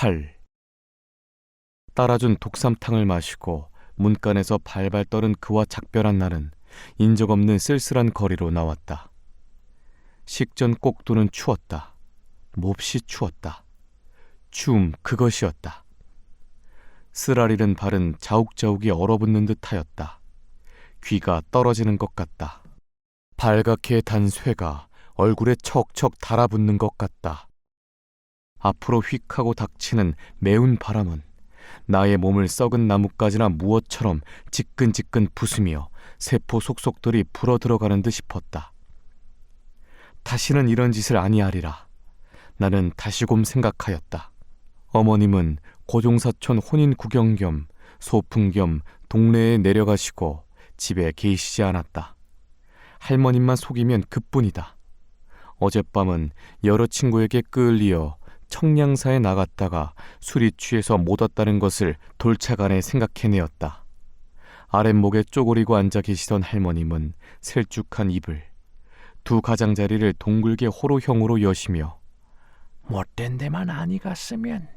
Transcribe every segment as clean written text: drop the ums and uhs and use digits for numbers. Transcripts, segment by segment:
8. 따라준 독삼탕을 마시고 문간에서 발발 떨은 그와 작별한 날은 인적 없는 쓸쓸한 거리로 나왔다. 식전 꼭두는 추웠다. 몹시 추웠다. 추움 그것이었다. 쓰라리는 발은 자욱자욱이 얼어붙는 듯하였다. 귀가 떨어지는 것 같다. 발갛게 단 쇠가 얼굴에 척척 달아붙는 것 같다. 앞으로 휙 하고 닥치는 매운 바람은 나의 몸을 썩은 나뭇가지나 무엇처럼 지끈지끈 부수며 세포 속속들이 불어들어가는 듯 싶었다. 다시는 이런 짓을 아니하리라. 나는 다시금 생각하였다. 어머님은 고종사촌 혼인 구경 겸 소풍 겸 동네에 내려가시고 집에 계시지 않았다. 할머님만 속이면 그뿐이다. 어젯밤은 여러 친구에게 끌리어 청량사에 나갔다가 술이 취해서 못 왔다는 것을 돌차간에 생각해내었다. 아랫목에 쪼그리고 앉아 계시던 할머님은 셀쭉한 입을 두 가장자리를 동글게 호로형으로 여시며 못된 데만 아니 갔으면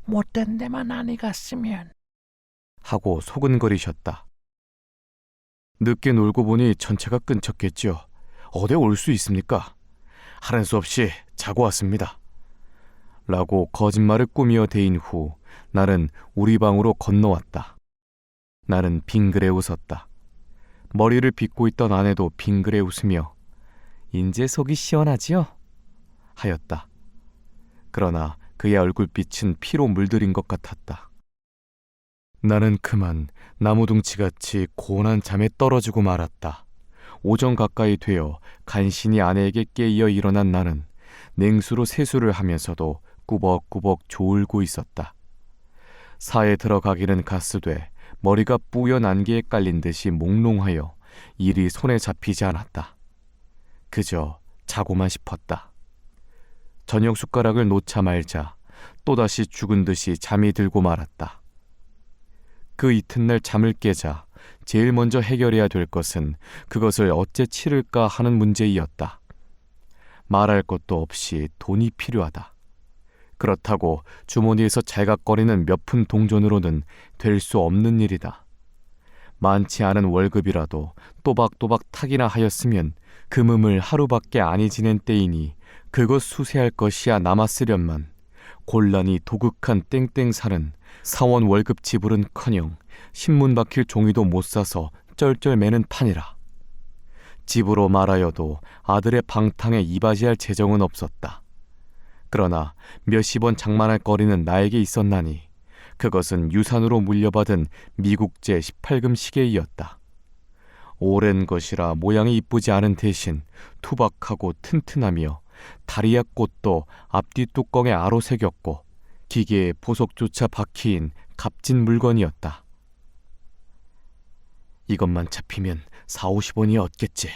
못된 데만 아니 갔으면 하고 소근거리셨다. 늦게 놀고 보니 전체가 끊쳤겠지요. 어디 올 수 있습니까? 하는 수 없이 자고 왔습니다. 라고 거짓말을 꾸미어 대인 후 나는 우리 방으로 건너왔다. 나는 빙그레 웃었다. 머리를 빗고 있던 아내도 빙그레 웃으며 인제 속이 시원하지요? 하였다. 그러나 그의 얼굴빛은 피로 물들인 것 같았다. 나는 그만 나무둥치같이 고운한 잠에 떨어지고 말았다. 오전 가까이 되어 간신히 아내에게 깨어 일어난 나는 냉수로 세수를 하면서도 꾸벅꾸벅 졸고 있었다. 사에 들어가기는 갔으되 머리가 뿌연 안개에 깔린 듯이 몽롱하여 일이 손에 잡히지 않았다. 그저 자고만 싶었다. 저녁 숟가락을 놓자 말자 또다시 죽은 듯이 잠이 들고 말았다. 그 이튿날 잠을 깨자 제일 먼저 해결해야 될 것은 그것을 어째 치를까 하는 문제이었다. 말할 것도 없이 돈이 필요하다. 그렇다고 주머니에서 잘각거리는 몇 푼 동전으로는 될 수 없는 일이다. 많지 않은 월급이라도 또박또박 타기나 하였으면 금음을 하루밖에 아니 지낸 때이니 그것 수세할 것이야 남았으련만 곤란히 도극한 땡땡살은 사원 월급 지불은커녕 신문 박힐 종이도 못 사서 쩔쩔매는 판이라. 집으로 말하여도 아들의 방탕에 이바지할 재정은 없었다. 그러나 몇십 원 장만할 거리는 나에게 있었나니 그것은 유산으로 물려받은 미국제 18금 시계이었다. 오랜 것이라 모양이 이쁘지 않은 대신 투박하고 튼튼하며 다리야 꽃도 앞뒤 뚜껑에 아로 새겼고 기계에 보석조차 박히인 값진 물건이었다. 이것만 잡히면 40-50원이 얻겠지.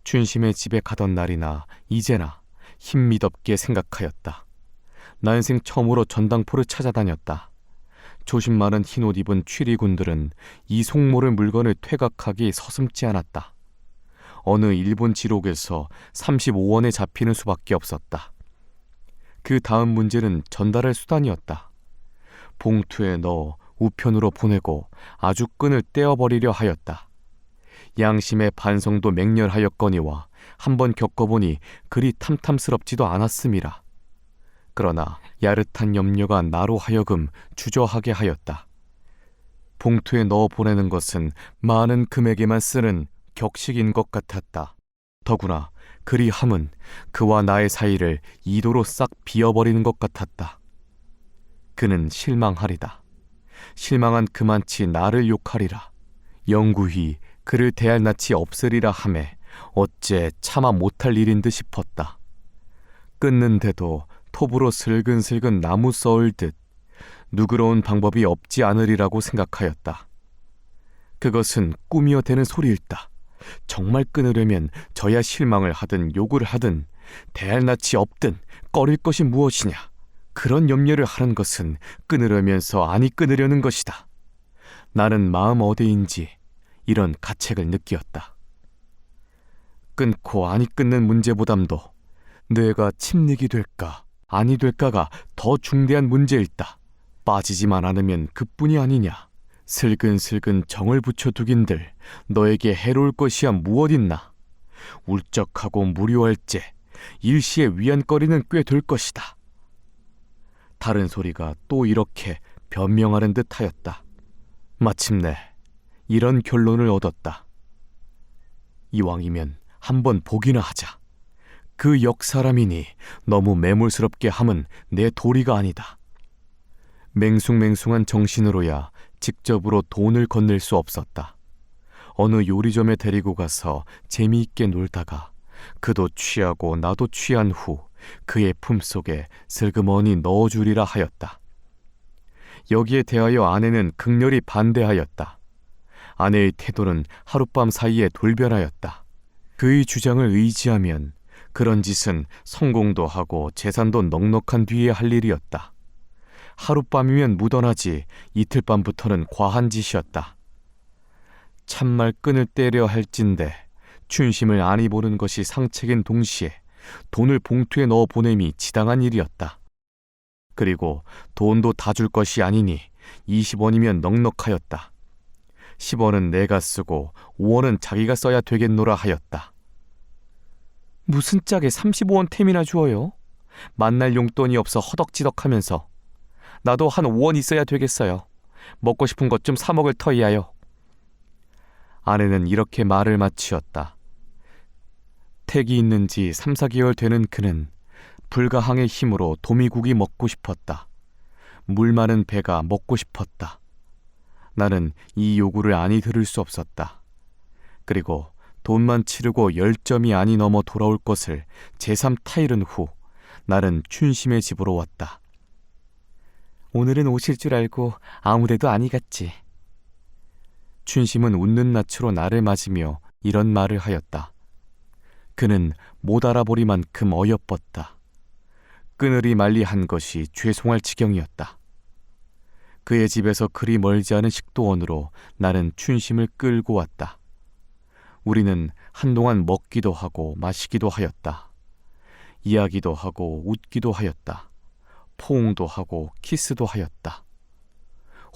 춘심의 집에 가던 날이나 이제나 힘미덥게 생각하였다. 난생 처음으로 전당포를 찾아다녔다. 조심 많은 흰옷 입은 취리군들은 이 속모를 물건을 퇴각하기 서슴지 않았다. 어느 일본 지록에서 35원에 잡히는 수밖에 없었다. 그 다음 문제는 전달할 수단이었다. 봉투에 넣어 우편으로 보내고 아주 끈을 떼어버리려 하였다. 양심의 반성도 맹렬하였거니와 한번 겪어보니 그리 탐탐스럽지도 않았음이라. 그러나 야릇한 염려가 나로 하여금 주저하게 하였다. 봉투에 넣어 보내는 것은 많은 금액에만 쓰는 격식인 것 같았다. 더구나 그리 함은 그와 나의 사이를 이도로 싹 비어버리는 것 같았다. 그는 실망하리다. 실망한 그만치 나를 욕하리라. 영구히 그를 대할 낯이 없으리라 하매 어째 차마 못할 일인 듯 싶었다. 끊는데도 톱으로 슬근슬근 나무 썰을 듯 누그러운 방법이 없지 않으리라고 생각하였다. 그것은 꿈이어 대는 소리일다. 정말 끊으려면 저야 실망을 하든 욕을 하든 대할 낯이 없든 꺼릴 것이 무엇이냐. 그런 염려를 하는 것은 끊으려면서 아니 끊으려는 것이다. 나는 마음 어디인지 이런 가책을 느끼었다. 끊고 아니 끊는 문제보담도 뇌가 침닉이 될까 아니 될까가 더 중대한 문제일다. 빠지지만 않으면 그뿐이 아니냐. 슬근슬근 정을 붙여두긴들 너에게 해로울 것이야 무엇 있나. 울적하고 무료할제 일시에 위안거리는 꽤 될 것이다. 다른 소리가 또 이렇게 변명하는 듯 하였다. 마침내 이런 결론을 얻었다. 이왕이면 한번 보기나 하자. 그 역사람이니 너무 매몰스럽게 함은 내 도리가 아니다. 맹숭맹숭한 정신으로야 직접으로 돈을 건넬 수 없었다. 어느 요리점에 데리고 가서 재미있게 놀다가 그도 취하고 나도 취한 후 그의 품속에 슬그머니 넣어주리라 하였다. 여기에 대하여 아내는 극렬히 반대하였다. 아내의 태도는 하룻밤 사이에 돌변하였다. 그의 주장을 의지하면 그런 짓은 성공도 하고 재산도 넉넉한 뒤에 할 일이었다. 하룻밤이면 묻어나지 이틀밤부터는 과한 짓이었다. 참말 끈을 떼려 할진대 춘심을 아니 보는 것이 상책인 동시에 돈을 봉투에 넣어 보냄이 지당한 일이었다. 그리고 돈도 다 줄 것이 아니니 20원이면 넉넉하였다. 10원은 내가 쓰고 5원은 자기가 써야 되겠노라 하였다. 무슨 짝에 35원 템이나 주어요? 만날 용돈이 없어 허덕지덕하면서. 나도 한 5원 있어야 되겠어요. 먹고 싶은 것 좀 사 먹을 터이야요. 아내는 이렇게 말을 마치었다. 택이 있는 지 3, 4개월 되는 그는 불가항의 힘으로 도미국이 먹고 싶었다. 물 많은 배가 먹고 싶었다. 나는 이 요구를 아니 들을 수 없었다. 그리고 돈만 치르고 10점이 아니 넘어 돌아올 것을 제3 타일은 후 나는 춘심의 집으로 왔다. 오늘은 오실 줄 알고 아무데도 아니 갔지. 춘심은 웃는 낯으로 나를 맞으며 이런 말을 하였다. 그는 못 알아보리만큼 어여뻤다. 그늘이 말리한 것이 죄송할 지경이었다. 그의 집에서 그리 멀지 않은 식도원으로 나는 춘심을 끌고 왔다. 우리는 한동안 먹기도 하고 마시기도 하였다. 이야기도 하고 웃기도 하였다. 포옹도 하고 키스도 하였다.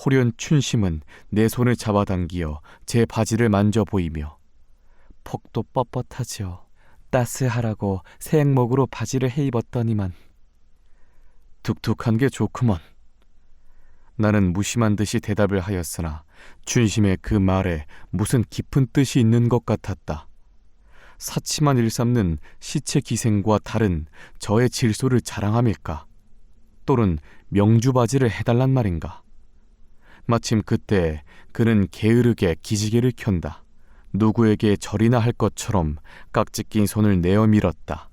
호련 춘심은 내 손을 잡아당기어 제 바지를 만져 보이며 폭도 뻣뻣하지요. 따스하라고 새 행목으로 바지를 해 입었더니만. 툭툭한 게 좋구먼. 나는 무심한 듯이 대답을 하였으나 춘심의 그 말에 무슨 깊은 뜻이 있는 것 같았다. 사치만 일삼는 시체 기생과 다른 저의 질소를 자랑함일까? 또는 명주바지를 해달란 말인가? 마침 그때 그는 게으르게 기지개를 켠다. 누구에게 절이나 할 것처럼 깍지 낀 손을 내어 밀었다.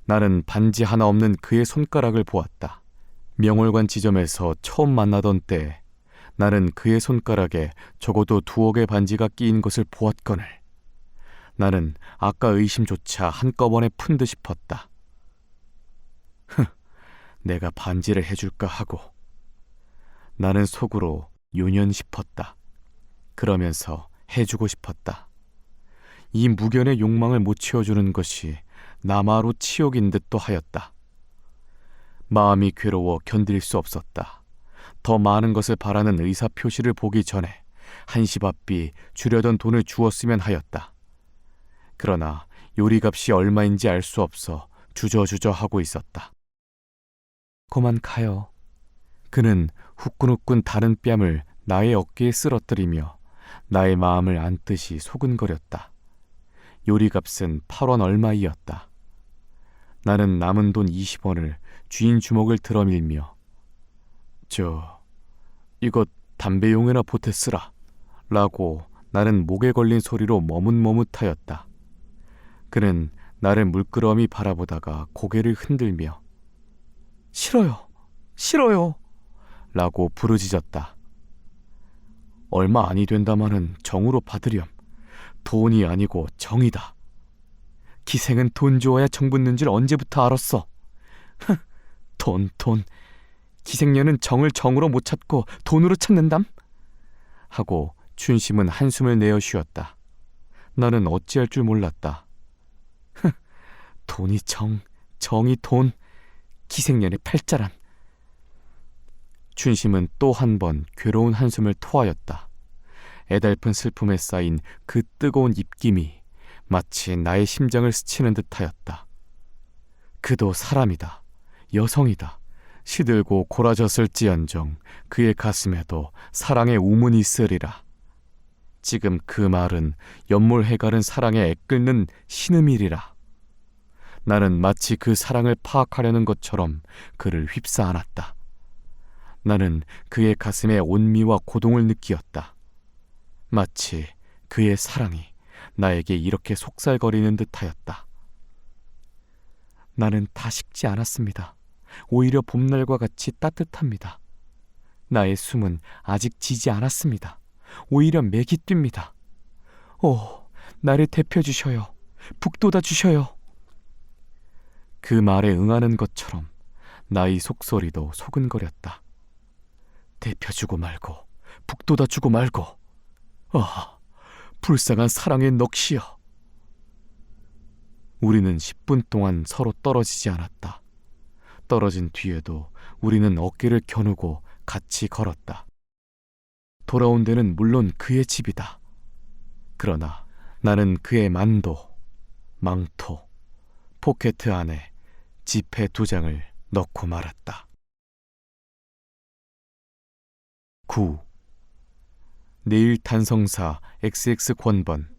나는 반지 하나 없는 그의 손가락을 보았다. 명월관 지점에서 처음 만나던 때 나는 그의 손가락에 적어도 2억의 반지가 끼인 것을 보았거늘 나는 아까 의심조차 한꺼번에 푼 듯 싶었다. 내가 반지를 해줄까 하고. 나는 속으로 요년 싶었다. 그러면서 해주고 싶었다. 이 무견의 욕망을 못 채워주는 것이 나마로 치욕인 듯도 하였다. 마음이 괴로워 견딜 수 없었다. 더 많은 것을 바라는 의사표시를 보기 전에 한시바삐 주려던 돈을 주었으면 하였다. 그러나 요리값이 얼마인지 알 수 없어 주저주저 하고 있었다. 그만 가요. 그는 후끈후끈 다른 뺨을 나의 어깨에 쓰러뜨리며 나의 마음을 안듯이 소근거렸다. 요리값은 8원 얼마이었다. 나는 남은 돈 20원을 주인 주먹을 들어밀며 이거 담배용에나 보태 쓰라 라고 나는 목에 걸린 소리로 머뭇머뭇하였다. 그는 나를 물끄러미 바라보다가 고개를 흔들며 싫어요, 싫어요 라고 부르짖었다. 얼마 아니 된다마는 정으로 받으렴. 돈이 아니고 정이다. 기생은 돈 주어야 정 붙는 줄 언제부터 알았어. 돈. 기생년은 정을 정으로 못 찾고 돈으로 찾는담? 하고 춘심은 한숨을 내어 쉬었다. 나는 어찌할 줄 몰랐다. 돈이 정, 정이 돈, 기생년의 팔자란. 춘심은 또 한 번 괴로운 한숨을 토하였다. 애달픈 슬픔에 쌓인 그 뜨거운 입김이 마치 나의 심장을 스치는 듯하였다. 그도 사람이다. 여성이다. 시들고 고라졌을지언정 그의 가슴에도 사랑의 우문이 있으리라. 지금 그 말은 연몰해 가른 사랑에 애끓는 신음이리라. 나는 마치 그 사랑을 파악하려는 것처럼 그를 휩싸 안았다. 나는 그의 가슴에 온미와 고동을 느끼었다. 마치 그의 사랑이 나에게 이렇게 속살거리는 듯하였다. 나는 다 식지 않았습니다. 오히려 봄날과 같이 따뜻합니다. 나의 숨은 아직 지지 않았습니다. 오히려 맥이 뜁니다. 오, 나를 데펴주셔요. 북돋아 주셔요. 그 말에 응하는 것처럼 나의 속소리도 소근거렸다. 데펴주고 말고 북돋아주고 말고, 아, 불쌍한 사랑의 넋이여. 우리는 10분 동안 서로 떨어지지 않았다. 떨어진 뒤에도 우리는 어깨를 겨누고 같이 걸었다. 돌아온 데는 물론 그의 집이다. 그러나 나는 그의 만도, 망토, 포켓 안에 지폐 2장을 넣고 말았다. 9. 내일 단성사 XX 권번.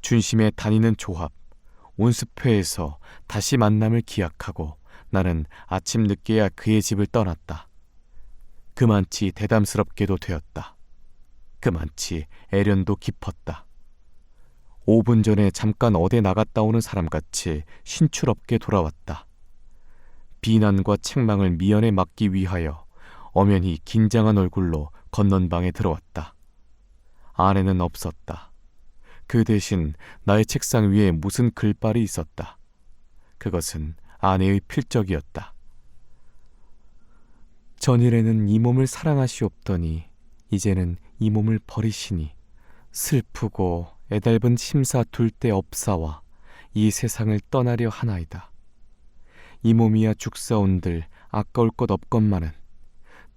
춘심의 다니는 조합 온습회에서 다시 만남을 기약하고 나는 아침 늦게야 그의 집을 떠났다. 그만치 대담스럽게도 되었다. 그만치 애련도 깊었다. 5분 전에 잠깐 어디 나갔다 오는 사람같이 신출없게 돌아왔다. 비난과 책망을 미연에 막기 위하여 엄연히 긴장한 얼굴로 건넌방에 들어왔다. 아내는 없었다. 그 대신 나의 책상 위에 무슨 글발이 있었다. 그것은 아내의 필적이었다. 전일에는 이 몸을 사랑하시옵더니 이제는 이 몸을 버리시니 슬프고 애달픈 심사 둘 데 없사와 이 세상을 떠나려 하나이다. 이 몸이야 죽사온들 아까울 것 없건만은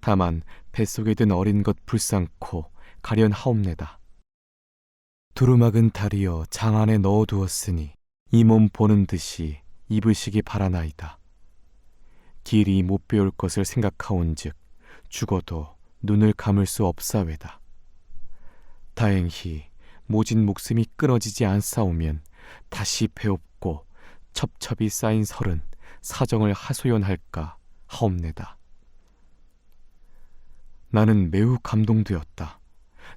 다만 뱃속에 든 어린 것 불쌍코 가련하옵내다. 두루마근 다리여 장 안에 넣어두었으니 이 몸 보는 듯이 입으시기 바라나이다. 길이 못 배울 것을 생각하온즉 죽어도 눈을 감을 수 없사외다. 다행히 모진 목숨이 끊어지지 않사오면 다시 배웁고 첩첩이 쌓인 설은 사정을 하소연할까 하옵내다. 나는 매우 감동되었다.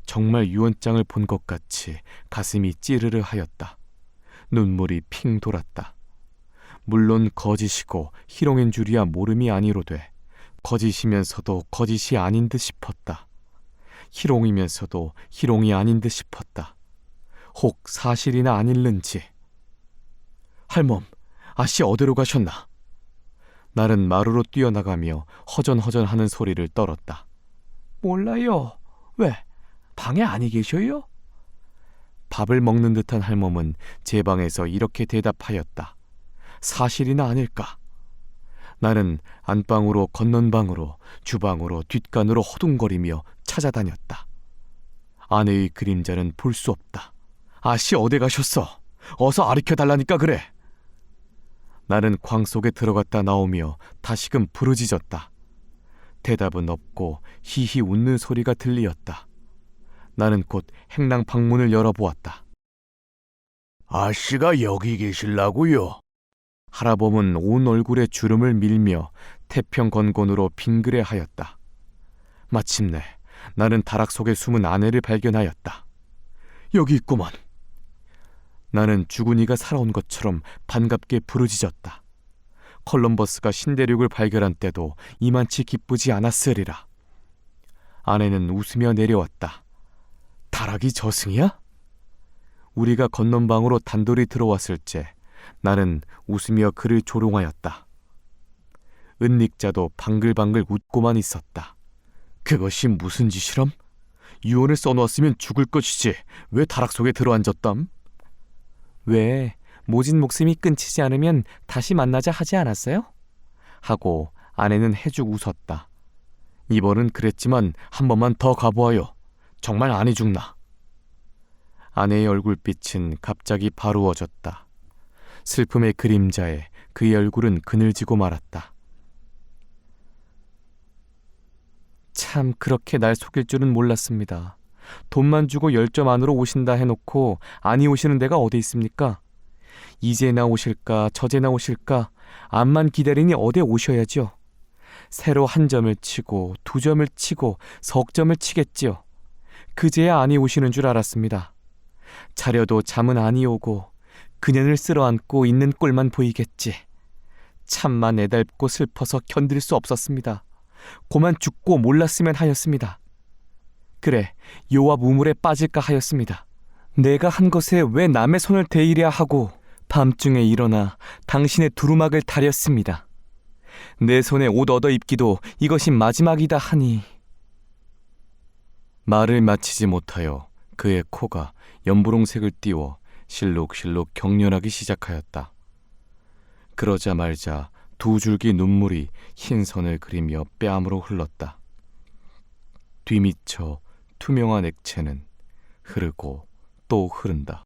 정말 유언장을 본 것 같이 가슴이 찌르르 하였다. 눈물이 핑 돌았다. 물론 거짓이고 희롱인 줄이야 모름이 아니로되 거짓이면서도 거짓이 아닌 듯 싶었다. 희롱이면서도 희롱이 아닌 듯 싶었다. 혹 사실이나 아닐는지. 할멈, 아씨 어디로 가셨나? 날은 마루로 뛰어나가며 허전허전하는 소리를 떨었다. 몰라요. 왜? 방에 아니 계셔요? 밥을 먹는 듯한 할멈은 제 방에서 이렇게 대답하였다. 사실이나 아닐까? 나는 안방으로 건넌방으로 주방으로 뒷간으로 허둥거리며 찾아다녔다. 아내의 그림자는 볼 수 없다. 아씨 어디 가셨어? 어서 아리켜달라니까 그래. 나는 광 속에 들어갔다 나오며 다시금 부르짖었다. 대답은 없고 히히 웃는 소리가 들리었다. 나는 곧 행랑 방문을 열어보았다. 아씨가 여기 계실라고요? 할아범은 온 얼굴에 주름을 밀며 태평건곤으로 빙그레하였다. 마침내 나는 다락 속에 숨은 아내를 발견하였다. 여기 있구먼. 나는 죽은 이가 살아온 것처럼 반갑게 부르짖었다. 컬럼버스가 신대륙을 발견한 때도 이만치 기쁘지 않았으리라. 아내는 웃으며 내려왔다. 다락이 저승이야? 우리가 건넌방으로 단돌이 들어왔을 때 나는 웃으며 그를 조롱하였다. 은닉자도 방글방글 웃고만 있었다. 그것이 무슨 짓이람? 유언을 써놓았으면 죽을 것이지 왜 다락 속에 들어앉았담? 왜 모진 목숨이 끊치지 않으면 다시 만나자 하지 않았어요? 하고 아내는 해죽 웃었다. 이번은 그랬지만 한 번만 더 가보아요. 정말 안이 죽나. 아내의 얼굴빛은 갑자기 바루어졌다. 슬픔의 그림자에 그의 얼굴은 그늘지고 말았다. 참 그렇게 날 속일 줄은 몰랐습니다. 돈만 주고 10점 안으로 오신다 해놓고 아니 오시는 데가 어디 있습니까? 이제나 오실까 저제나 오실까 암만 기다리니 어디 오셔야죠. 새로 1점을 치고 2점을 치고 석 점을 치겠지요. 그제야 아니 오시는 줄 알았습니다. 자려도 잠은 아니 오고 그년을 쓸어안고 있는 꼴만 보이겠지. 참만 애달고 슬퍼서 견딜 수 없었습니다. 고만 죽고 몰랐으면 하였습니다. 그래, 요압 우물에 빠질까 하였습니다. 내가 한 것에 왜 남의 손을 대이랴 하고 밤중에 일어나 당신의 두루마기를 다렸습니다. 내 손에 옷 얻어 입기도 이것이 마지막이다 하니. 말을 마치지 못하여 그의 코가 연분홍색을 띄워 실룩실룩 경련하기 시작하였다. 그러자 말자 2줄기 눈물이 흰 선을 그리며 뺨으로 흘렀다. 뒤미쳐 투명한 액체는 흐르고 또 흐른다.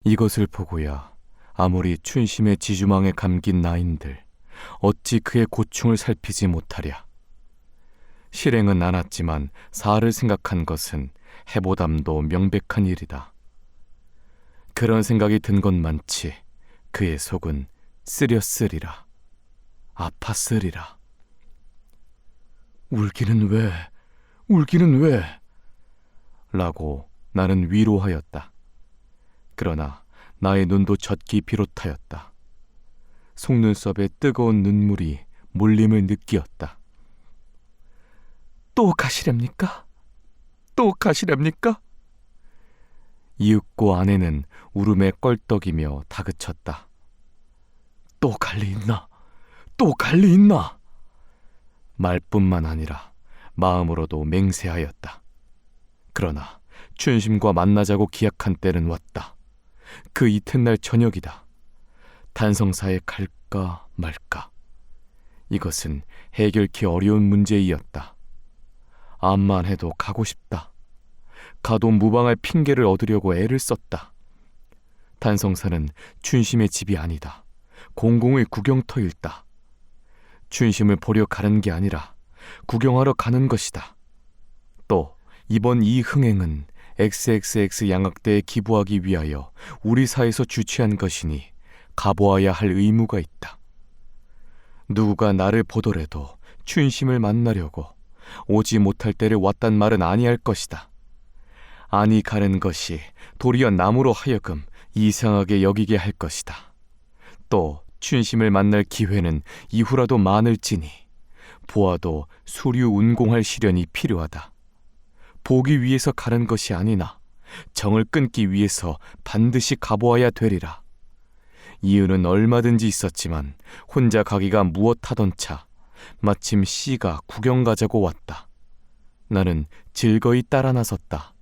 이것을 보고야 아무리 춘심의 지주망에 감긴 나인들 어찌 그의 고충을 살피지 못하랴. 실행은 않았지만 사를 생각한 것은 해보담도 명백한 일이다. 그런 생각이 든 것만치 그의 속은 쓰렸으리라. 아팠으리라. 울기는 왜? 울기는 왜? 라고 나는 위로하였다. 그러나 나의 눈도 젖기 비롯하였다. 속눈썹에 뜨거운 눈물이 몰림을 느끼었다. 또 가시렵니까? 또 가시렵니까? 이윽고 아내는 울음에 껄떡이며 다그쳤다. 또 갈 리 있나? 또 갈 리 있나? 말뿐만 아니라 마음으로도 맹세하였다. 그러나 춘심과 만나자고 기약한 때는 왔다. 그 이튿날 저녁이다. 단성사에 갈까 말까. 이것은 해결키 어려운 문제이었다. 암만 해도 가고 싶다. 가도 무방할 핑계를 얻으려고 애를 썼다. 단성사는 춘심의 집이 아니다. 공공의 구경터일다. 춘심을 보려 가는 게 아니라 구경하러 가는 것이다. 또 이번 이 흥행은 XXX 양악대에 기부하기 위하여 우리 사에서 주최한 것이니 가보아야 할 의무가 있다. 누가 나를 보더라도 춘심을 만나려고 오지 못할 때를 왔단 말은 아니할 것이다. 아니 가는 것이 도리어 남으로 하여금 이상하게 여기게 할 것이다. 또 춘심을 만날 기회는 이후라도 많을지니 보아도 수류 운공할 시련이 필요하다. 보기 위해서 가는 것이 아니나 정을 끊기 위해서 반드시 가보아야 되리라. 이유는 얼마든지 있었지만 혼자 가기가 무엇하던 차 마침 씨가 구경 가자고 왔다. 나는 즐거이 따라 나섰다.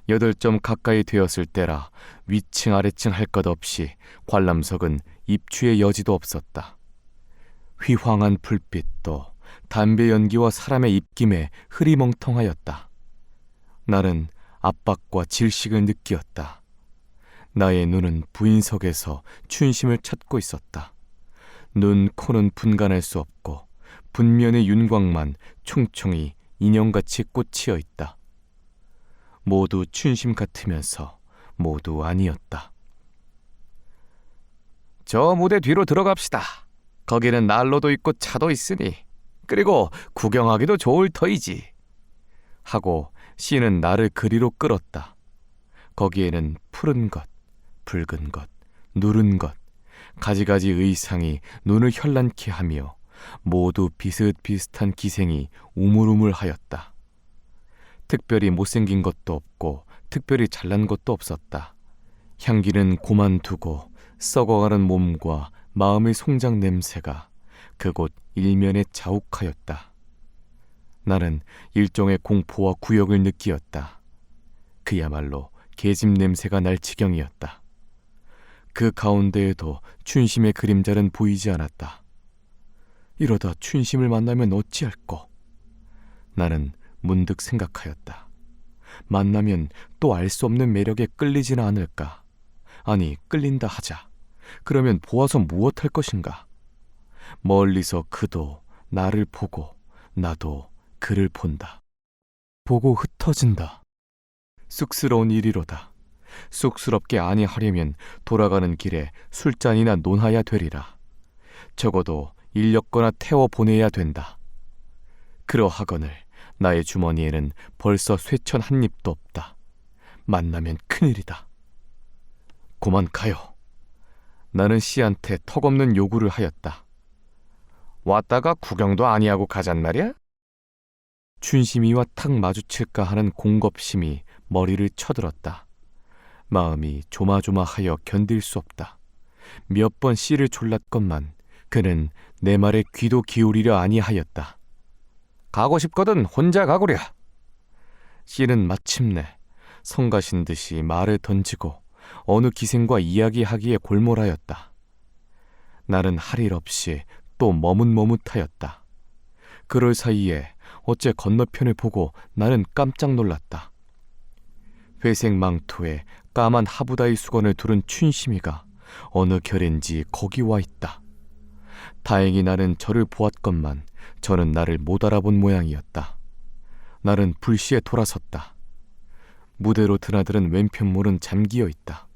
8점 가까이 되었을 때라 위층 아래층 할 것 없이 관람석은 입추의 여지도 없었다. 휘황한 불빛도 담배 연기와 사람의 입김에 흐리멍텅하였다. 나는 압박과 질식을 느끼었다. 나의 눈은 부인석에서 춘심을 찾고 있었다. 눈, 코는 분간할 수 없고 분면의 윤곽만 총총히 인형같이 꽂히어 있다. 모두 춘심 같으면서 모두 아니었다. 저 무대 뒤로 들어갑시다. 거기는 난로도 있고 차도 있으니 그리고 구경하기도 좋을 터이지. 하고 씨는 나를 그리로 끌었다. 거기에는 푸른 것, 붉은 것, 누른 것, 가지가지 의상이 눈을 현란케 하며 모두 비슷비슷한 기생이 우물우물하였다. 특별히 못생긴 것도 없고 특별히 잘난 것도 없었다. 향기는 고만두고 썩어가는 몸과 마음의 송장 냄새가 그곳 일면에 자욱하였다. 나는 일종의 공포와 구역을 느끼었다. 그야말로 계집 냄새가 날 지경이었다. 그 가운데에도 춘심의 그림자는 보이지 않았다. 이러다 춘심을 만나면 어찌할꼬? 나는 문득 생각하였다. 만나면 또 알 수 없는 매력에 끌리지는 않을까? 아니, 끌린다 하자. 그러면 보아서 무엇할 것인가? 멀리서 그도 나를 보고 나도 그를 본다. 보고 흩어진다. 쑥스러운 일이로다. 쑥스럽게 아니하려면 돌아가는 길에 술잔이나 논하야 되리라. 적어도 인력거나 태워 보내야 된다. 그러하거늘 나의 주머니에는 벌써 쇠천 한 입도 없다. 만나면 큰일이다. 고만 가요. 나는 씨한테 턱없는 요구를 하였다. 왔다가 구경도 아니하고 가잔 말이야? 춘심이와 탁 마주칠까 하는 공겁심이 머리를 쳐들었다. 마음이 조마조마하여 견딜 수 없다. 몇 번 씨를 졸랐건만 그는 내 말에 귀도 기울이려 아니하였다. 가고 싶거든 혼자 가구려. 씨는 마침내 성가신 듯이 말을 던지고 어느 기생과 이야기하기에 골몰하였다. 나는 할 일 없이 또 머뭇머뭇하였다. 그럴 사이에 어째 건너편을 보고 나는 깜짝 놀랐다. 회색 망토에 까만 하부다이 수건을 두른 춘심이가 어느 결인지 거기 와 있다. 다행히 나는 저를 보았건만 저는 나를 못 알아본 모양이었다. 나는 불시에 돌아섰다. 무대로 드나드는 왼편물은 잠기어 있다.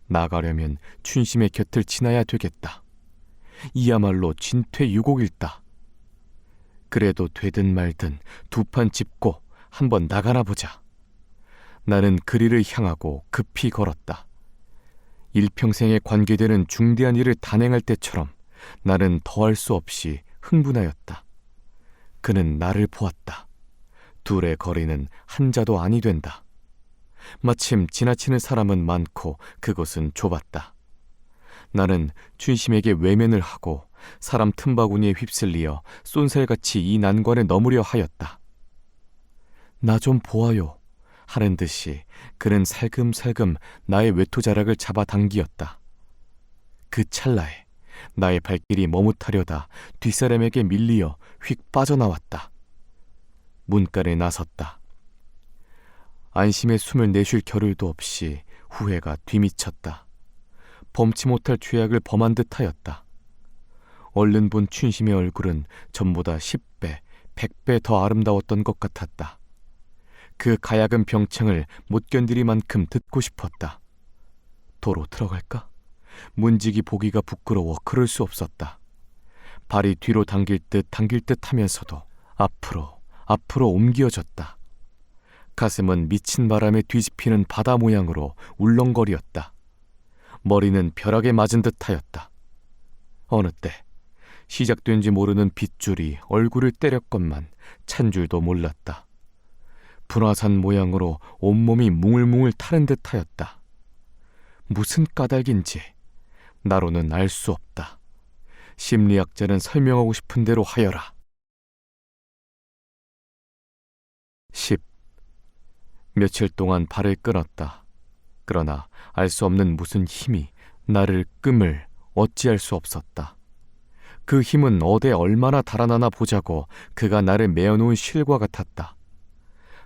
나가려면 춘심의 곁을 지나야 되겠다. 이야말로 진퇴유곡일다. 그래도 되든 말든 두 판 짚고 한번 나가나 보자. 나는 그리를 향하고 급히 걸었다. 일평생에 관계되는 중대한 일을 단행할 때처럼 나는 더할 수 없이 흥분하였다. 그는 나를 보았다. 둘의 거리는 한자도 아니 된다. 마침 지나치는 사람은 많고 그곳은 좁았다. 나는 춘심에게 외면을 하고 사람 틈바구니에 휩쓸리어 쏜살같이 이 난관을 넘으려 하였다. 나 좀 보아요 하는 듯이 그는 살금살금 나의 외투자락을 잡아당기었다. 그 찰나에 나의 발길이 머뭇하려다 뒷사람에게 밀리어 휙 빠져나왔다. 문간에 나섰다. 안심의 숨을 내쉴 겨를도 없이 후회가 뒤미쳤다. 범치 못할 죄악을 범한 듯하였다. 얼른 본 춘심의 얼굴은 전보다 10배, 100배 더 아름다웠던 것 같았다. 그 가야금 병창을 못 견디리 만큼 듣고 싶었다. 도로 들어갈까? 문지기 보기가 부끄러워 그럴 수 없었다. 발이 뒤로 당길 듯 하면서도 앞으로 옮겨졌다. 가슴은 미친 바람에 뒤집히는 바다 모양으로 울렁거리었다. 머리는 벼락에 맞은 듯하였다. 어느 때 시작된지 모르는 빗줄이 얼굴을 때렸건만 찬 줄도 몰랐다. 분화산 모양으로 온몸이 뭉울뭉울 타는 듯하였다. 무슨 까닭인지 나로는 알 수 없다. 심리학자는 설명하고 싶은 대로 하여라. 10. 며칠 동안 발을 끊었다. 그러나 알 수 없는 무슨 힘이 나를 끔을 어찌할 수 없었다. 그 힘은 어디 얼마나 달아나나 보자고 그가 나를 메어놓은 실과 같았다.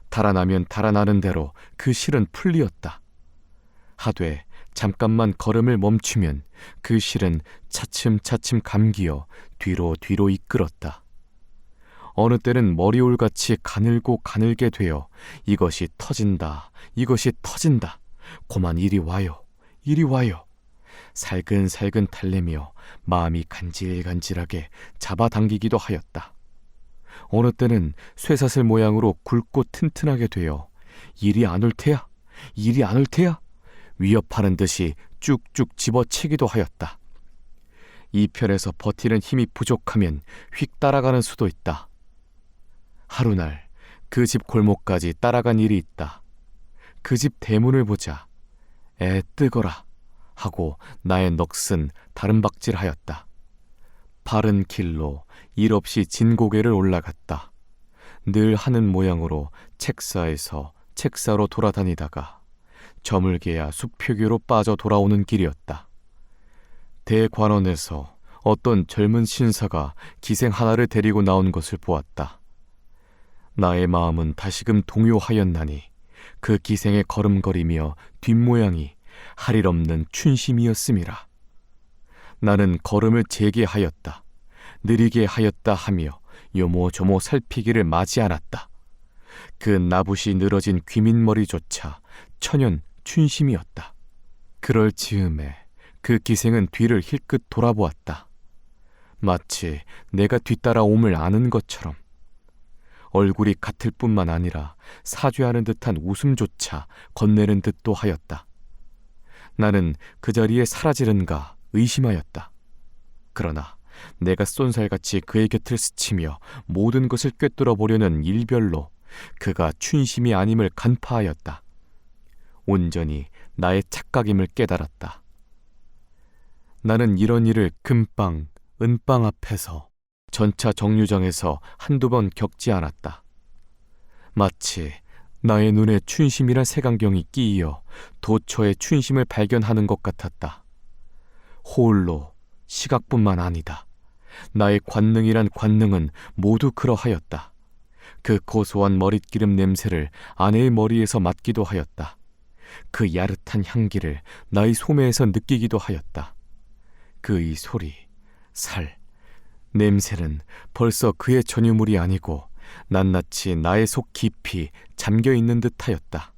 달아나면 달아나는 대로 그 실은 풀리었다. 하되 잠깐만 걸음을 멈추면 그 실은 차츰차츰 감기어 뒤로 이끌었다. 어느 때는 머리올같이 가늘고 가늘게 되어 이것이 터진다. 고만 이리 와요. 살근살근 달래며 마음이 간질간질하게 잡아당기기도 하였다. 어느 때는 쇠사슬 모양으로 굵고 튼튼하게 되어 이리 안 올 테야 위협하는 듯이 쭉쭉 집어치기도 하였다. 이 편에서 버티는 힘이 부족하면 휙 따라가는 수도 있다. 하루날 그 집 골목까지 따라간 일이 있다. 그 집 대문을 보자. 애 뜨거라 하고 나의 넋은 다른박질하였다. 바른 길로 일 없이 진고개를 올라갔다. 늘 하는 모양으로 책사에서 책사로 돌아다니다가 저물게야 수표교로 빠져 돌아오는 길이었다. 대관원에서 어떤 젊은 신사가 기생 하나를 데리고 나온 것을 보았다. 나의 마음은 다시금 동요하였나니 그 기생의 걸음걸이며 뒷모양이 할일 없는 춘심이었음이라. 나는 걸음을 재게하였다. 느리게 하였다 하며 요모조모 살피기를 마지 않았다. 그 나붓이 늘어진 귀민머리조차 천연 춘심이었다. 그럴 즈음에 그 기생은 뒤를 힐끗 돌아보았다. 마치 내가 뒤따라옴을 아는 것처럼. 얼굴이 같을 뿐만 아니라 사죄하는 듯한 웃음조차 건네는 듯도 하였다. 나는 그 자리에 사라지는가 의심하였다. 그러나 내가 쏜살같이 그의 곁을 스치며 모든 것을 꿰뚫어 보려는 일별로 그가 춘심이 아님을 간파하였다. 온전히 나의 착각임을 깨달았다. 나는 이런 일을 금방, 은방 앞에서 전차 정류장에서 한두 번 겪지 않았다. 마치 나의 눈에 춘심이란 색안경이 끼이어 도처에 춘심을 발견하는 것 같았다. 홀로 시각뿐만 아니다. 나의 관능이란 관능은 모두 그러하였다. 그 고소한 머릿기름 냄새를 아내의 머리에서 맡기도 하였다. 그 야릇한 향기를 나의 소매에서 느끼기도 하였다. 그의 소리, 살, 냄새는 벌써 그의 전유물이 아니고 낱낱이 나의 속 깊이 잠겨있는 듯하였다.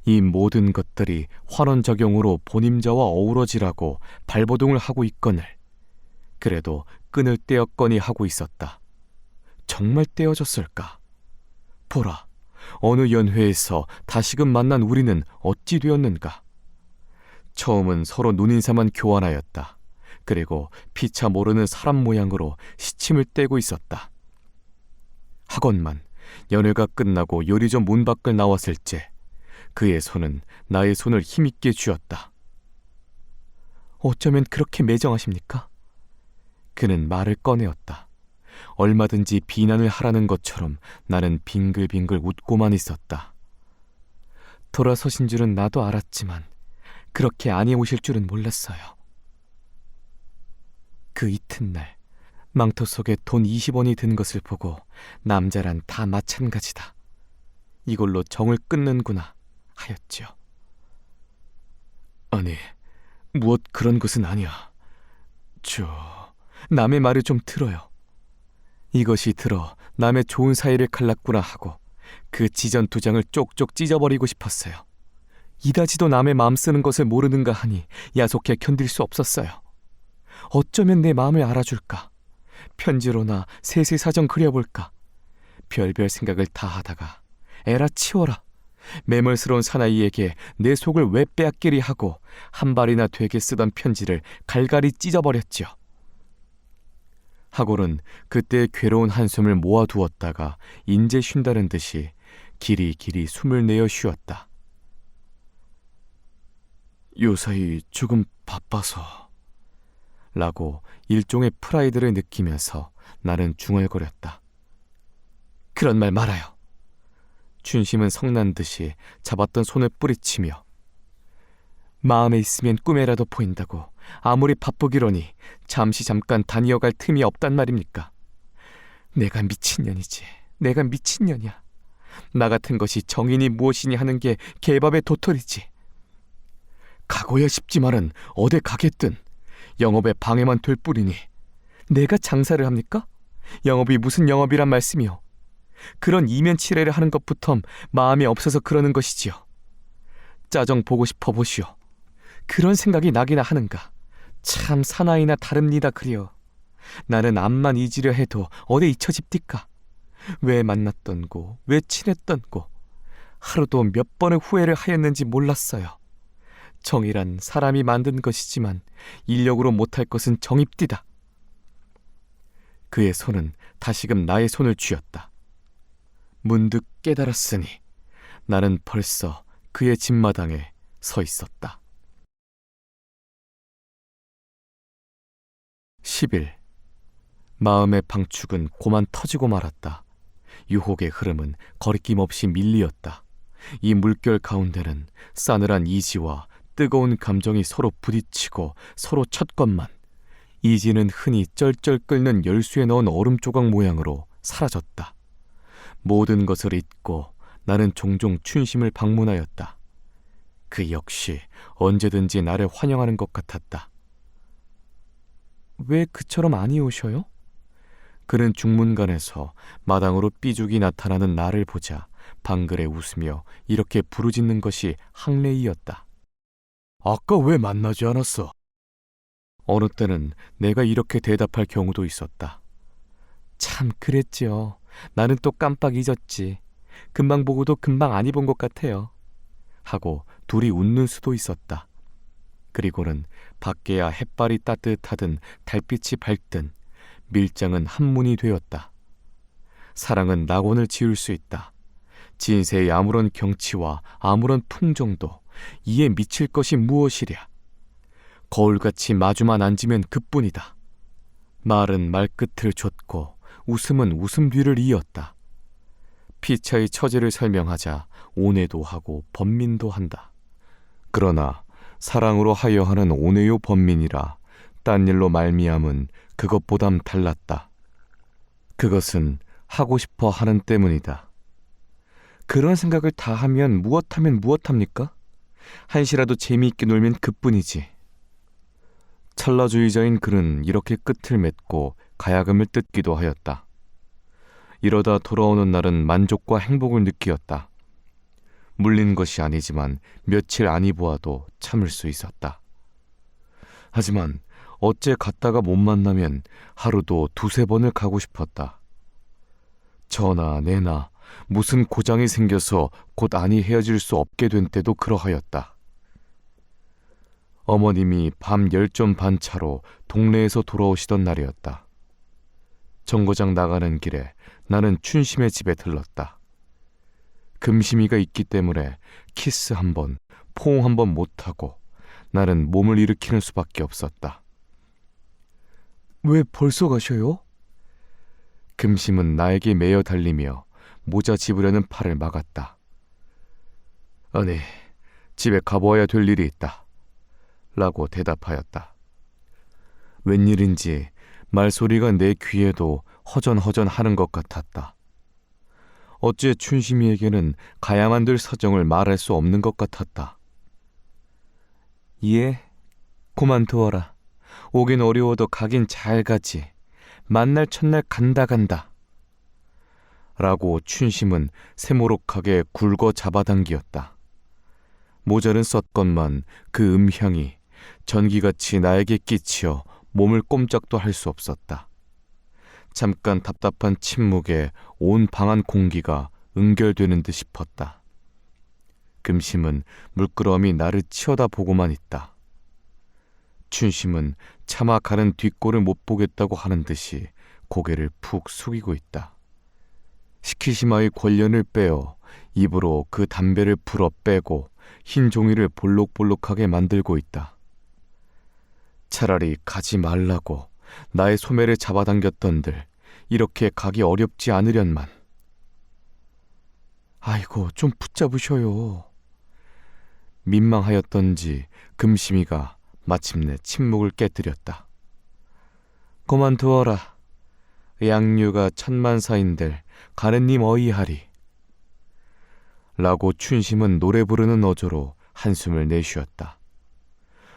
이 모든 것들이 환원작용으로 본임자와 어우러지라고 발버둥을 하고 있거늘 그래도 끈을 떼었거니 하고 있었다. 정말 떼어졌을까? 보라, 어느 연회에서 다시금 만난 우리는 어찌 되었는가? 처음은 서로 눈인사만 교환하였다. 그리고 피차 모르는 사람 모양으로 시침을 떼고 있었다. 하건만 연회가 끝나고 요리조 문 밖을 나왔을 때 그의 손은 나의 손을 힘있게 쥐었다. 어쩌면 그렇게 매정하십니까? 그는 말을 꺼내었다. 얼마든지 비난을 하라는 것처럼 나는 빙글빙글 웃고만 있었다. 돌아서신 줄은 나도 알았지만 그렇게 안이 오실 줄은 몰랐어요. 그 이튿날 망토 속에 돈 20원이 든 것을 보고 남자란 다 마찬가지다. 이걸로 정을 끊는구나 하였지요. 아니, 무엇 그런 것은 아니야. 남의 말을 좀 들어요. 이것이 들어 남의 좋은 사이를 갈랐구나 하고 그 지전투장을 쪽쪽 찢어버리고 싶었어요. 이다지도 남의 마음 쓰는 것을 모르는가 하니 야속해 견딜 수 없었어요. 어쩌면 내 마음을 알아줄까? 편지로나 세세 사정 그려볼까? 별별 생각을 다 하다가 에라 치워라. 매멀스러운 사나이에게 내 속을 왜 빼앗기리 하고 한 발이나 되게 쓰던 편지를 갈갈이 찢어버렸지요. 하골은 그때 괴로운 한숨을 모아두었다가 인제 쉰다는 듯이 길이길이 숨을 내어 쉬었다. 요사이 조금 바빠서 라고 일종의 프라이드를 느끼면서 나는 중얼거렸다. 그런 말 말아요. 춘심은 성난 듯이 잡았던 손을 뿌리치며 마음에 있으면 꿈에라도 보인다고 아무리 바쁘기로니 잠깐 다니어갈 틈이 없단 말입니까? 내가 미친년이지. 내가 미친년이야. 나 같은 것이 정인이 무엇이니 하는 게 개밥의 도토리지. 가고야 싶지만은 어디 가겠든 영업에 방해만 될 뿐이니 내가 장사를 합니까? 영업이 무슨 영업이란 말씀이요. 그런 이면치레를 하는 것부터 마음이 없어서 그러는 것이지요. 짜정 보고 싶어 보시오. 그런 생각이 나기나 하는가. 참 사나이나 다릅니다 그리요. 나는 암만 잊으려 해도 어디 잊혀집디까. 왜 만났던고, 왜 친했던고 하루도 몇 번의 후회를 하였는지 몰랐어요. 정이란 사람이 만든 것이지만 인력으로 못할 것은 정입디다. 그의 손은 다시금 나의 손을 쥐었다. 문득 깨달았으니 나는 벌써 그의 집마당에 서 있었다. 10일. 마음의 방축은 고만 터지고 말았다. 유혹의 흐름은 거리낌 없이 밀리었다. 이 물결 가운데는 싸늘한 이지와 뜨거운 감정이 서로 부딪히고 서로 쳤건만 이지는 흔히 쩔쩔 끓는 열수에 넣은 얼음 조각 모양으로 사라졌다. 모든 것을 잊고 나는 종종 춘심을 방문하였다. 그 역시 언제든지 나를 환영하는 것 같았다. 왜 그처럼 아니 오셔요? 그는 중문간에서 마당으로 삐죽이 나타나는 나를 보자 방글에 웃으며 이렇게 부르짖는 것이 항례이었다. 아까 왜 만나지 않았어? 어느 때는 내가 이렇게 대답할 경우도 있었다. 참 그랬지요. 나는 또 깜빡 잊었지. 금방 보고도 금방 안 입은 것 같아요. 하고 둘이 웃는 수도 있었다. 그리고는 밖에야 햇발이 따뜻하든 달빛이 밝든 밀장은 한문이 되었다. 사랑은 낙원을 지을 수 있다. 진세의 아무런 경치와 아무런 풍정도 이에 미칠 것이 무엇이랴. 거울같이 마주만 앉으면 그뿐이다. 말은 말끝을 좇고 웃음은 웃음 뒤를 이었다. 피차의 처지를 설명하자 온해도 하고 번민도 한다. 그러나 사랑으로 하여 하는 온해요 번민이라 딴 일로 말미암은 그것보담 달랐다. 그것은 하고 싶어 하는 때문이다. 그런 생각을 다 하면 무엇합니까? 한시라도 재미있게 놀면 그뿐이지. 찰나주의자인 그는 이렇게 끝을 맺고 가야금을 뜯기도 하였다. 이러다 돌아오는 날은 만족과 행복을 느끼었다. 물린 것이 아니지만 며칠 안 입어와도 참을 수 있었다. 하지만 어째 갔다가 못 만나면 하루도 두세 번을 가고 싶었다. 저나 내나 무슨 고장이 생겨서 곧 아니 헤어질 수 없게 된 때도 그러하였다. 어머님이 밤 10점 반 차로 동네에서 돌아오시던 날이었다. 정거장 나가는 길에 나는 춘심의 집에 들렀다. 금심이가 있기 때문에 키스 한 번, 포옹 한 번 못하고 나는 몸을 일으키는 수밖에 없었다. 왜 벌써 가셔요? 금심은 나에게 매어 달리며 모자 집으려는 팔을 막았다. 아니, 집에 가보아야 될 일이 있다. 라고 대답하였다. 웬일인지 말소리가 내 귀에도 허전허전 하는 것 같았다. 어째 춘심이에게는 가야만 될 사정을 말할 수 없는 것 같았다. 예, 그만두어라. 오긴 어려워도 가긴 잘 가지. 만날 첫날 간다. 라고 춘심은 세모록하게 굵어 잡아당기었다. 모자는 썼건만 그 음향이 전기같이 나에게 끼치어 몸을 꼼짝도 할 수 없었다. 잠깐 답답한 침묵에 온 방안 공기가 응결되는 듯 싶었다. 금심은 물끄러미 나를 치어다보고만 있다. 춘심은 차마 가는 뒷꼴을 못 보겠다고 하는 듯이 고개를 푹 숙이고 있다. 시키시마의 권련을 빼어 입으로 그 담배를 불어 빼고 흰 종이를 볼록볼록하게 만들고 있다. 차라리 가지 말라고 나의 소매를 잡아당겼던들 이렇게 가기 어렵지 않으련만. 아이고, 좀 붙잡으셔요. 민망하였던지 금심이가 마침내 침묵을 깨뜨렸다. 그만두어라. 양류가 천만사인들 가는님 어이하리. 라고 춘심은 노래 부르는 어조로 한숨을 내쉬었다.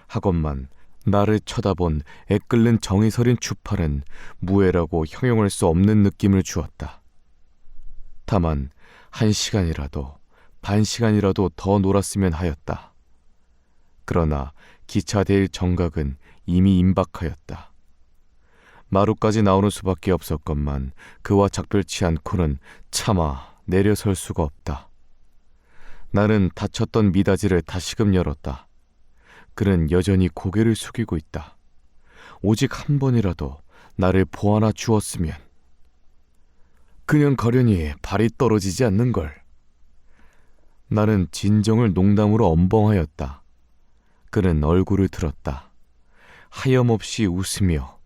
하건만 나를 쳐다본 애끓는 정이 서린 추팔은 무해라고 형용할 수 없는 느낌을 주었다. 다만 1시간이라도 반시간이라도 더 놀았으면 하였다. 그러나 기차 대일 정각은 이미 임박하였다. 마루까지 나오는 수밖에 없었건만 그와 작별치 않고는 차마 내려설 수가 없다. 나는 닫혔던 미닫이를 다시금 열었다. 그는 여전히 고개를 숙이고 있다. 오직 한 번이라도 나를 보아나 주었으면. 그냥 가려니 발이 떨어지지 않는걸. 나는 진정을 농담으로 엄벙하였다. 그는 얼굴을 들었다. 하염없이 웃으며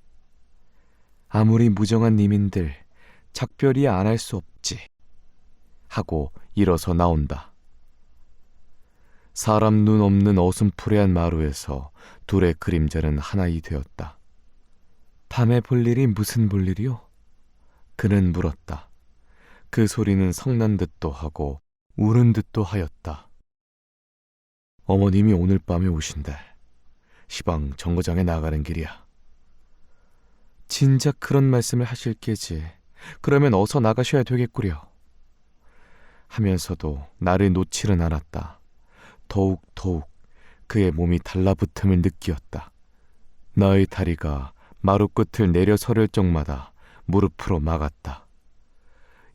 아무리 무정한 님인들 작별이 안 할 수 없지 하고 일어서 나온다. 사람 눈 없는 어슴푸레한 마루에서 둘의 그림자는 하나이 되었다. 밤에 볼 일이 무슨 볼 일이요? 그는 물었다. 그 소리는 성난 듯도 하고 우는 듯도 하였다. 어머님이 오늘 밤에 오신대. 시방 정거장에 나가는 길이야. 진작 그런 말씀을 하실 게지. 그러면 어서 나가셔야 되겠구려. 하면서도 나를 놓지는 않았다. 더욱 그의 몸이 달라붙음을 느끼었다. 나의 다리가 마루 끝을 내려서릴 적마다 무릎으로 막았다.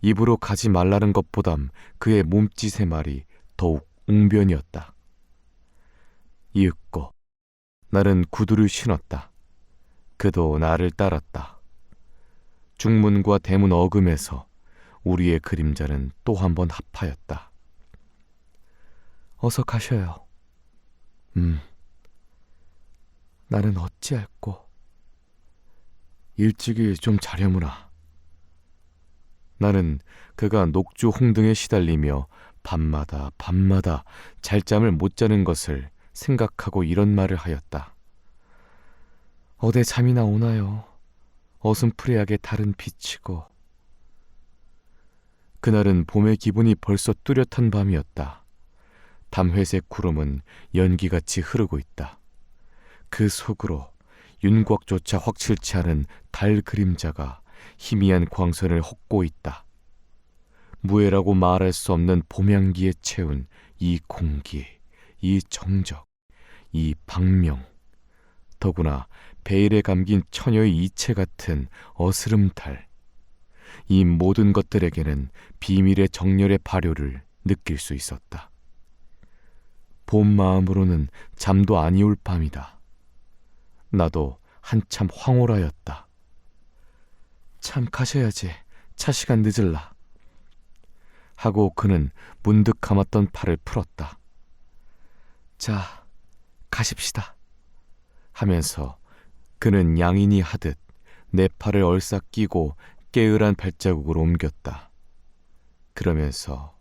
입으로 가지 말라는 것보담 그의 몸짓의 말이 더욱 웅변이었다. 이윽고 나는 구두를 신었다. 그도 나를 따랐다. 중문과 대문 어금에서 우리의 그림자는 또 한 번 합하였다. 어서 가셔요. 나는 어찌할꼬. 일찍이 좀 자려무나. 나는 그가 녹주 홍등에 시달리며 밤마다 잘잠을 못 자는 것을 생각하고 이런 말을 하였다. 어디 잠이나 오나요? 어슴푸레하게 달은 비치고. 그날은 봄의 기분이 벌써 뚜렷한 밤이었다. 담회색 구름은 연기같이 흐르고 있다. 그 속으로 윤곽조차 확실치 않은 달 그림자가 희미한 광선을 헛고 있다. 무해라고 말할 수 없는 봄향기에 채운 이 공기, 이 정적, 이 방명, 더구나 베일에 감긴 처녀의 이체 같은 어스름달, 이 모든 것들에게는 비밀의 정열의 발효를 느낄 수 있었다. 봄 마음으로는 잠도 아니올 밤이다. 나도 한참 황홀하였다. 참 가셔야지. 차 시간 늦을라. 하고 그는 문득 감았던 팔을 풀었다. 자, 가십시다. 하면서 그는 양인이 하듯 내 팔을 얼싸 끼고 깨을한 발자국을 옮겼다. 그러면서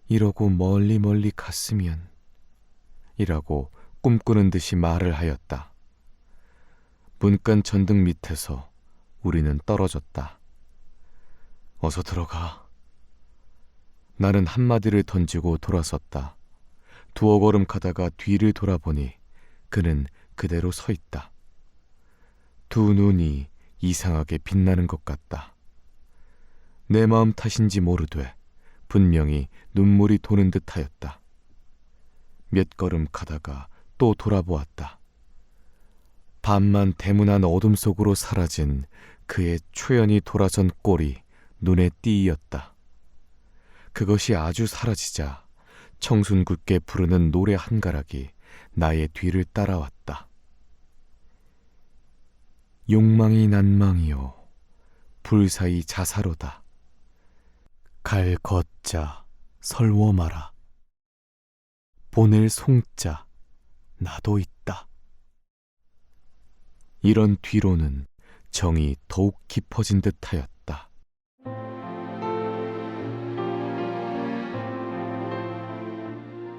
이러고 멀리 갔으면 이라고 꿈꾸는 듯이 말을 하였다. 문간 전등 밑에서 우리는 떨어졌다. 어서 들어가. 나는 한마디를 던지고 돌아섰다. 두어 걸음 가다가 뒤를 돌아보니 그는 그대로 서 있다. 두 눈이 이상하게 빛나는 것 같다. 내 마음 탓인지 모르되 분명히 눈물이 도는 듯하였다. 몇 걸음 가다가 또 돌아보았다. 밤만 대문한 어둠 속으로 사라진 그의 초연히 돌아선 꼴이 눈에 띄었다. 그것이 아주 사라지자 청순궂게 부르는 노래 한 가락이 나의 뒤를 따라왔다. 욕망이 난망이요 불사이 자사로다. 갈 걷자 설워 마라. 보낼 송자 나도 있다. 이런 뒤로는 정이 더욱 깊어진 듯하였다.